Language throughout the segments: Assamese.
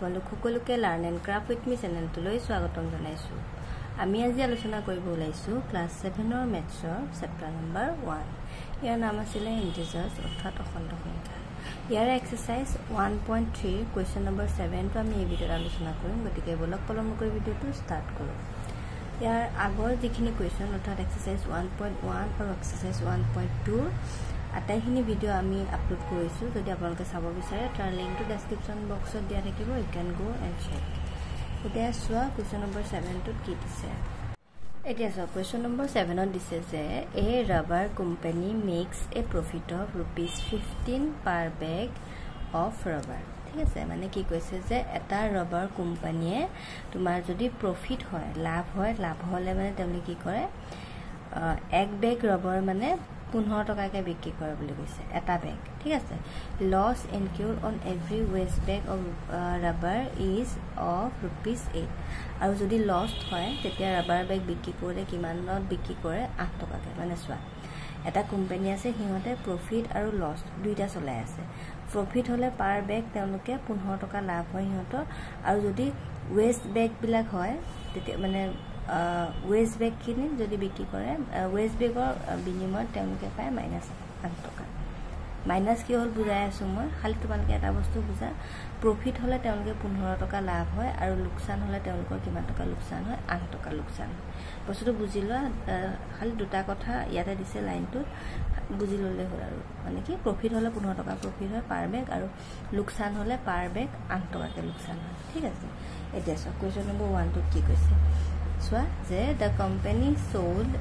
আপোনালোক সকলোকে লাৰ্ণ এণ্ড ক্ৰাফ্ট উইথ মি চেনেলটোলৈ স্বাগতম জনাইছোঁ। আমি আজি আলোচনা কৰিব ওলাইছোঁ ক্লাছ 7ৰ মেথছৰ চেপ্টাৰ নম্বৰ 1। ইয়াৰ নাম আছিলে ইণ্টিজাৰ্ছ অৰ্থাৎ অখণ্ড সংখ্যা। ইয়াৰ এক্সাৰচাইজ 1.3 কুৱেশ্যন নম্বৰ 7টো আমি এই ভিডিঅ'ত আলোচনা কৰিম। গতিকে বলক পলম কৰি ভিডিঅ'টো ষ্টাৰ্ট কৰোঁ। ইয়াৰ আগৰ যিখিনি কুৱেশ্যন অৰ্থাৎ এক্সাৰচাইজ 1.1 আৰু এক্সাৰচাইজ 1.2 আটাইখিনি ভিডিঅ' আমি আপলোড কৰিছোঁ। যদি আপোনালোকে চাব বিচাৰে তাৰ লিংকটো ডেছক্ৰিপশ্যন বক্সত দিয়া থাকিব। You can go and check. এতিয়া চোৱা কুৱেশ্যন নম্বৰ 7টোত কি দিছে। এতিয়া চোৱা কুৱেশ্যন নম্বৰ 7ত দিছে যে a rubber company makes a profit of ₹15 per bag of rubber. ঠিক আছে, মানে কি কৈছে যে এটা ৰাবাৰ কোম্পানীয়ে তোমাৰ যদি প্ৰফিট হয়, লাভ হ'লে মানে তেওঁলোকে কি কৰে, এক বেগ ৰাবাৰ মানে 15 টকাকৈ বিক্ৰী কৰে বুলি কৈছে এটা বেগ। ঠিক আছে, loss incurred on every waste bag of rubber is of ₹8। আৰু যদি লষ্ট হয় তেতিয়া ৰাবাৰ বেগ বিক্ৰী কৰিলে কিমানত বিক্ৰী কৰে? 8 টকাকৈ। মানে চোৱা, এটা কোম্পানী আছে, সিহঁতে প্ৰফিট আৰু লষ্ট দুইটা চলাই আছে। প্ৰফিট হ'লে পাৰ বেগ তেওঁলোকে 15 টকা লাভ হয় সিহঁতৰ, আৰু যদি ৱেষ্ট বেগবিলাক হয় তেতিয়া মানে ৱেষ্ট বেগখিনি যদি বিক্ৰী কৰে, ৱেষ্ট বেগৰ বিনিময়ত তেওঁলোকে পায় -8 টকা। মাইনাছ কি হ'ল বুজাই আছোঁ মই, খালি তোমালোকে এটা বস্তু বুজা, প্ৰফিট হ'লে তেওঁলোকে 15 টকা লাভ হয় আৰু লোকচান হ'লে তেওঁলোকৰ কিমান টকা লোকচান হয়? 8 টকা লোকচান হয়। বস্তুটো বুজি লোৱা, খালি দুটা কথা ইয়াতে দিছে লাইনটোত, বুজি ল'লে হ'ল। আৰু মানে কি, প্ৰফিট হ'লে 15 টকা প্ৰফিট হয় পাৰ বেগ, আৰু লোকচান হ'লে পাৰ বেগ 8 টকাকৈ লোকচান হয়। ঠিক আছে, এতিয়া চোৱা কুৱেশ্যন নম্বৰ 1টোত কি কৈছে চোৱা, যে the company sold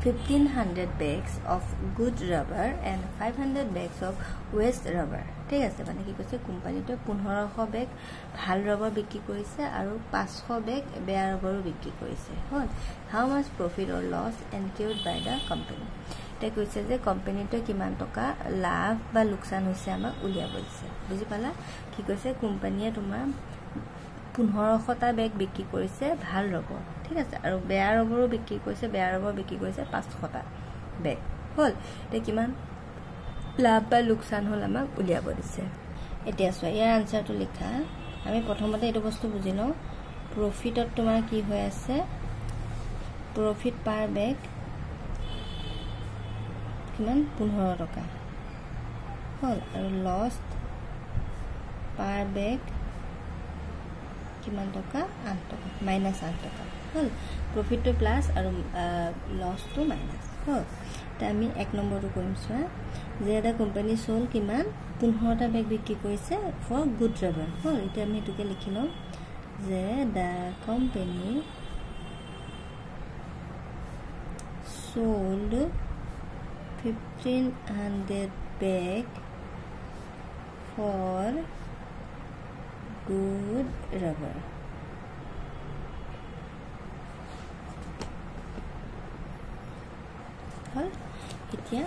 1500 bags of good rubber and 500 bags of waste rubber. ঠিক আছে, মানে কি কৈছে, কোম্পানীটোৱে 1500 বেগ ভাল ৰাবাৰ বিক্ৰী কৰিছে আৰু 500 বেগ বেয়া ৰাবাৰো বিক্ৰী কৰিছে। হ'ল, how much profit or loss incurred by the company. এতিয়া কৈছে যে কোম্পানীটোৱে কিমান টকা লাভ বা লোকচান হৈছে আমাক উলিয়াব দিছে। বুজি পালা? কি কৈছে, কোম্পানীয়ে তোমাৰ 1500টা বেগ বিক্ৰী কৰিছে ভাল ৰবৰ। ঠিক আছে, আৰু বেয়া ৰবৰো বিক্ৰী কৰিছে, বেয়া ৰবৰ বিক্ৰী কৰিছে 500টা বেগ। হ'ল, এতিয়া কিমান লাভ বা লোকচান হ'ল আমাক উলিয়াব দিছে। এতিয়া চোৱা, ইয়াৰ আনচাৰটো লিখা। আমি প্ৰথমতে এইটো বস্তু বুজি লওঁ, প্ৰফিটত তোমাৰ কি হৈ আছে, প্ৰফিট পাৰ বেগ কিমান? 15 টকা। হ'ল, আৰু লষ্ট পাৰ বেগ কিমান টকা? 8 টকা, -8 টকা। হ'ল, প্ৰফিটটো প্লাছ আৰু লছটো মাইনাছ। হ'ল, এতিয়া আমি 1 নম্বৰটো কৰিম। চোৱা, যে এটা কোম্পানী চ'ল কিমান? 15টা বেগ বিক্ৰী কৰিছে ফৰ গুড ৰাবাৰ। হ'ল, এতিয়া আমি সেইটোকে লিখি লওঁ যে the company sold 1500 bag for good rubber. হ'ল, এতিয়া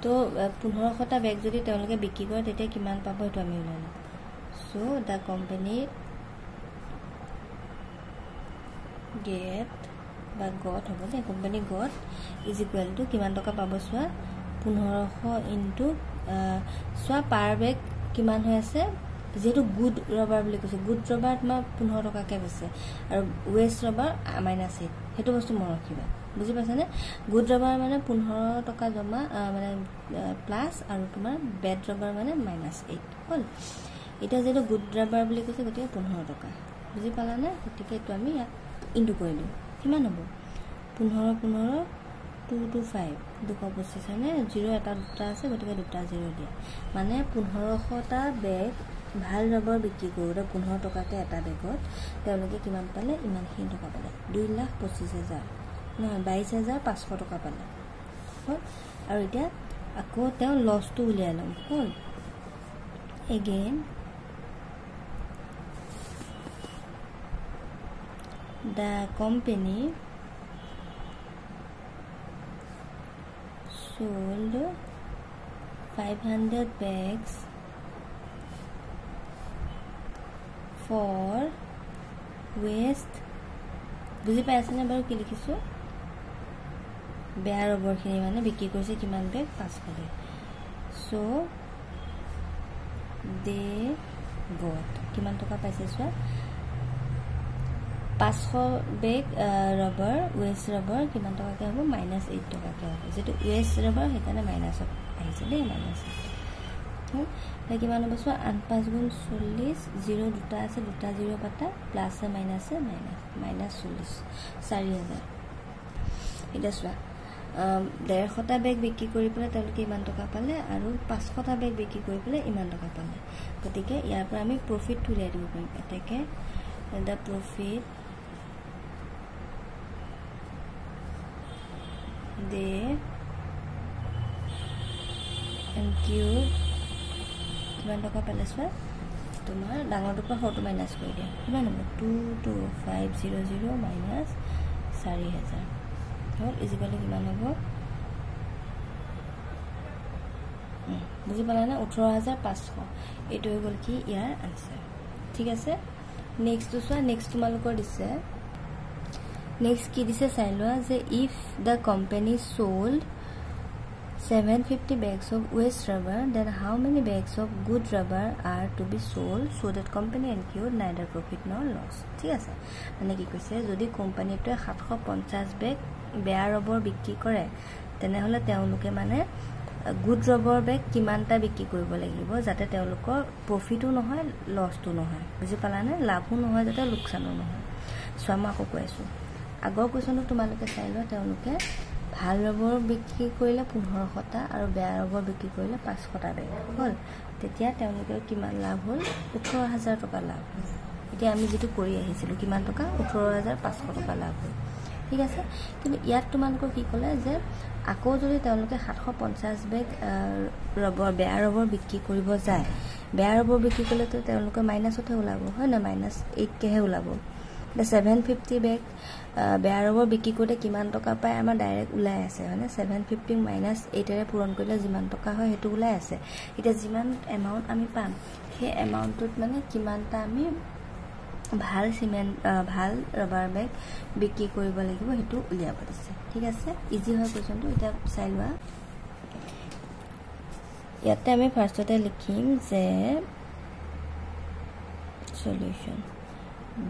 তো 1500টা বেগ যদি তেওঁলোকে বিক্ৰী কৰে তেতিয়া কিমান পাব সেইটো আমি ওলাই লওঁ। চ' দ্য কোম্পানী গেট বা গট হ'ব দেই, company gut is equal to কিমান টকা পাব? চোৱা, 1500 ইনটু চোৱা পাৰ বেগ কিমান হৈ আছে, যিহেতু গুড ৰবাৰ বুলি কৈছে, গুড ৰবাৰ তোমাৰ 15 টকাকৈ বেছে আৰু ৱেষ্ট ৰবাৰ -8। সেইটো বস্তু মনত ৰাখিবা। বুজি পাইছানে? গুড ৰবাৰ মানে 15 টকা জমা মানে প্লাছ, আৰু তোমাৰ বেড ৰবাৰ মানে -8। হ'ল, এতিয়া যিহেতু গুড ৰাবাৰ বুলি কৈছে গতিকে 15 টকা। বুজি পালানে? গতিকে এইটো আমি ইয়াত ইনটু কৰি দিওঁ। কিমান হ'ব? 15 225 225 হয়নে? 0 এটা দুটা আছে, গতিকে দুটা 0 দিয়া, মানে 1500টা বেগ ভাল ৰাবাৰ বিক্ৰী কৰোঁতে 15 টকাকৈ এটা বেগত তেওঁলোকে কিমান পালে? ইমানখিনি টকা পালে, 2,25,000 নহয় 22,500 টকা পালে। হ'ল, আৰু এতিয়া আকৌ তেওঁ লছটো উলিয়াই ল'ম। হ'ল, again the company sold 500 bags for waste। বুজি পাই আছেনে বাৰু কি লিখিছোঁ? বেয়া ৰবৰখিনি মানে বিক্ৰী কৰিছে কিমান বেগ? 500 বেগ। চ' they got কিমান টকা পাইছে চোৱা 500 বেগ ৰবৰ ৱেষ্ট ৰবৰ কিমান টকাকে হ'ব -8 টকাকে হ'ব যেটো ৱেষ্ট ৰবৰ হেকানে মাইনাছত আহিছে দেই -8 কিমান হ'ব চোৱা 8 5 গুণ 40 0 দুটা আছে দুটা 0 পাতা প্লাস মাইনাস -40 4000 এটা চোৱা 150টা বেগ বিক্ৰী কৰি পেলাই তেওঁলোকে ইমান টকা পালে আৰু 500টা বেগ বিক্ৰী কৰি পেলাই ইমান টকা পালে গতিকে ইয়াৰ পৰা আমি প্ৰফিট উলিয়াই দিব পাৰিম এটাকে the profit they incurred কিমান টকা পালে চোৱা তোমাৰ ডাঙৰটোৰ পৰা সৰুটো মাইনাছ কৰি দিয়া কিমান হ'ব 22500 মাইনাছ 4000 হ'ল ইজিকালি কিমান হ'ব বুজি পালা না 18500 এইটো হৈ গ'ল কি ইয়াৰ আনসাৰ ঠিক আছে নেক্সট তো চোৱা নেক্সট তোমালোকৰ দিছে নেক্সট কি দিছে চাই লোৱা যে if the company sold 750 bags of waste rubber then how many bags of good rubber are to be sold so that company incurred neither profit nor loss ঠিক আছে মানে কি কৈছে যদি কোম্পানীটোৱে 750 বেগ বেয়া ৰবৰ বিক্ৰী কৰে তেনেহলে তেওঁলোকে মানে গুড ৰবৰ বেগ কিমানটা বিক্ৰী কৰিব লাগিব যাতে তেওঁলোকৰ প্ৰফিটো নহয় লছটো নহয় বুজি পালানে লাভো নহয় যাতে লোকসানো নহয় সোমা আকৌ কৈছো আগৰ কোৱেশ্যনটো তোমালোকে চাই লোৱা তেওঁলোকে ভাল ৰবৰ বিক্ৰী কৰিলে 1500টা আৰু বেয়া ৰবৰ বিক্ৰী কৰিলে 500টা বেগ হ'ল তেতিয়া তেওঁলোকৰ কিমান লাভ হ'ল 18000 টকা লাভ হ'ল এতিয়া আমি যেটো কৰি আহিছিলো কিমান টকা 18500 টকা লাভ হ'ল ঠিক আছে কিন্তু ইয়াত তোমালোকৰ কি ক'লে যে আকৌ যদি তেওঁলোকে 750 বেগ ৰবৰ বেয়া ৰবৰ বিক্ৰী কৰিব যায় বেয়া ৰবৰ বিক্ৰী কৰিলে তো তেওঁলোকৰ মাইনাছতে ওলাব হয় না -8 কেহে ওলাব 750 বেগ বেয়া ৰবৰ বিক্ৰী কৰিলে কিমান টকা পায় আমাৰ ডাইৰেক্ট ওলাই আছে মানে 750 -8 এৰে পূৰণ কৰিলে যিমান টকা হয় হেতু ওলাই আছে এটা যিমান এমাউন্ট আমি পাম সেই এমাউন্টত মানে কিমানটা আমি ভাল সিমেন্ট ভাল ৰবৰ বেগ বিক্ৰী কৰিব লাগিব হেতু উলিয়াব দিছে ঠিক আছে ইজি হয় কোৱেশ্যনটো এটা চাই লোৱা ইয়াতে আমি ফাৰ্ষ্টতে লিখিম যে সলিউশন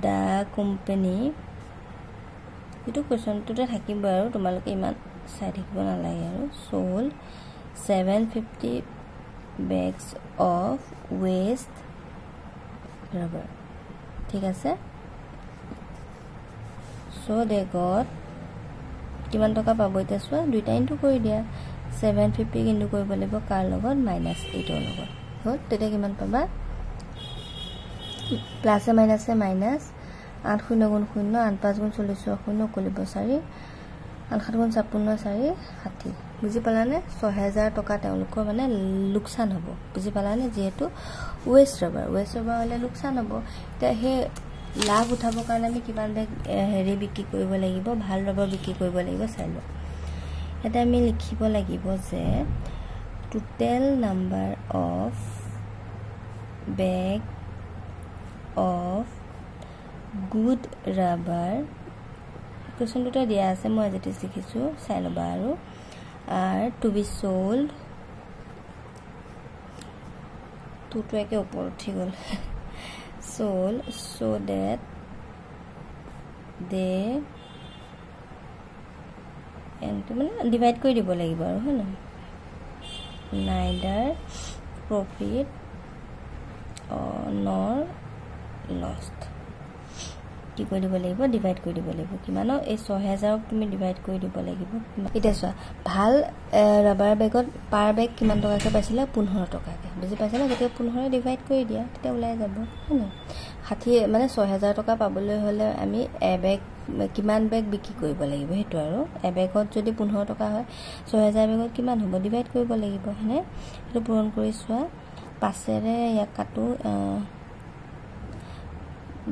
the company এটো কোৱেশ্যনটোতে থাকিব আৰু তোমালোকে ইমান চাই থাকিব নালাগে আৰু sold 750 bags of waste rubber ঠিক আছে so they got কিমান টকা পাব এটা চোৱা দুইটা ইনটু কৰি দিয়া 750 ইনটু কৰিব লাগিব কাৰ লগত -8 ৰ লগত হ'ল তেতিয়া কিমান পাবা প্লাস মাইনাসে মাইনাস 8 0 গুণ 0 8 5 গুণ 40 0 কলিব 4 8 7 গুণ 56 4 60 বুজি পালানে 6000 টকা তেওঁলোকৰ মানে লোকসান হ'ব বুজি পালানে যেহেতু ওয়েস্ট ৰবৰ হলে লোকসান হ'ব তে হে লাভ উঠাবৰ কাৰণে আমি কিমান বেগ হেৰি বিক্ৰী কৰিব লাগিব ভাল ৰবৰ বিক্ৰী কৰিব লাগিব চাইলো এটা আমি লিখিব লাগিব যে total number of bag of good rubber কোৱেশ্যনটো দিয়া আছে মই যেটি লিখিছো চাই লবা আৰু are to be sold to একে ওপৰ ঠিক হ'ল sold so that they and মানে ডিভাইড কৰি দিব লাগিব আৰু হয় না neither profit nor lost কি কৰি দিব লাগিব ডিভাইড কৰি দিব লাগিব কিমানো এই 6000 ক তুমি ডিভাইড কৰি দিব লাগিব এটা চোৱা ভাল ৰবৰ বেগত পাৰ বেগ কিমান টকাকে পাইছিলে 15 টকাকে বুজি পাইছানে যেতিয়া 15 ডিভাইড কৰি দিয়া তেতিয়া ওলাই যাব হয়নে 60 মানে 6000 টকা পাবলৈ হলে আমি এ বেগ কিমান বেগ বিক্ৰী কৰিব লাগিব হেতু আৰু এ বেগত যদি 15 টকা হয় 6000 বেগত কিমান হ'ব ডিভাইড কৰিব লাগিব হয়নে এটো পূৰণ কৰি চোৱা 5 ৰে ইয়াক কাটো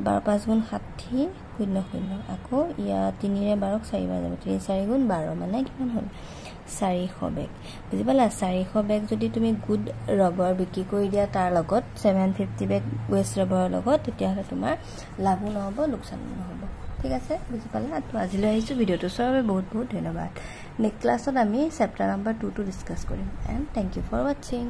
12 5 গুণ 60 0 0 আকৌ ইয়া 3 ৰে 12 4 বাৰ যাব 3 4 গুণ 12 মানে কিমান হ'ল 400 বেগ বুজি পালা 400 বেগ যদি তুমি গুড ৰবৰ বিক্ৰী কৰি দিয়া তাৰ লগত 750 বেগ ওয়েস্ট ৰবৰ লগত তেতিয়া হলে তোমাৰ লাভ নহব লোকসান নহব ঠিক আছে বুজি পালা তো আজিলৈ আহিছো ভিডিওটো চোৱাৰ বহুত বহুত ধন্যবাদ নেক্সট ক্লাছত আমি চেপ্টাৰ নম্বৰ 2 টো ডিসকাস কৰিম and thank you for watching